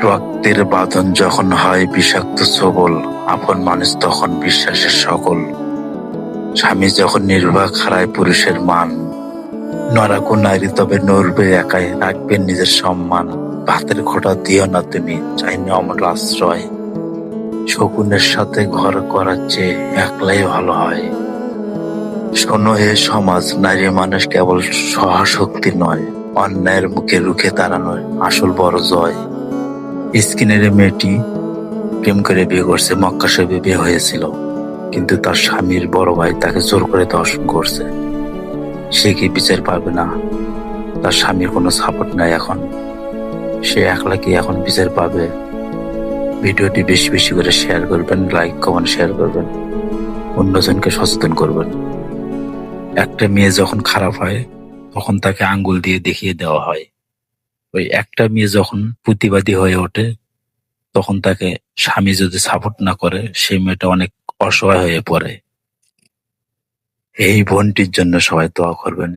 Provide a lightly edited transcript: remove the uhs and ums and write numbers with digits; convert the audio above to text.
রক্তের বাঁধন যখন হয় বিষাক্ত সবল, আপন মানুষ তখন বিশ্বাসের সকল। স্বামী যখন নির্বাক হারায় পুরুষের মান, নরাকো নারী তবে নড়বে একাই, রাখবেন নিজের সম্মান। ভাতের খোঁটা দিও না তুমি, চাই না অমর আশ্রয়। শকুনের সাথে ঘর করার চেয়ে একলাই ভালো হয়। শোনো হে সমাজ, নারী মানুষ কেবল সহাশক্তি নয়, অন্যায়ের মুখে রুখে দাঁড়ানোর আসল বড় জয়। স্কিনের মেয়েটি প্রেম করে বিয়ে করছে, মক্কা শরীফে বিয়ে হয়েছিল, কিন্তু তার স্বামীর বড় ভাই তাকে জোর করে ধর্ষণ করছে। সে কি বিচার পাবে না? তার স্বামীর কোনো সাপোর্ট নাই এখন, সে একলা কি এখন বিচার পাবে? ভিডিওটি বেশি বেশি করে শেয়ার করবেন, লাইক কমেন্ট শেয়ার করবেন, অন্যজনকে সচেতন করবেন। একটা মেয়ে যখন খারাপ হয় তখন তাকে আঙ্গুল দিয়ে দেখিয়ে দেওয়া হয়। ওই একটা মেয়ে যখন প্রতিবাদী হয়ে ওঠে তখন তাকে স্বামী যদি সাপোর্ট না করে সেই মেয়েটা অনেক অসহায় হয়ে পড়ে। এই বোনটির জন্য সবাই দোয়া করবেন।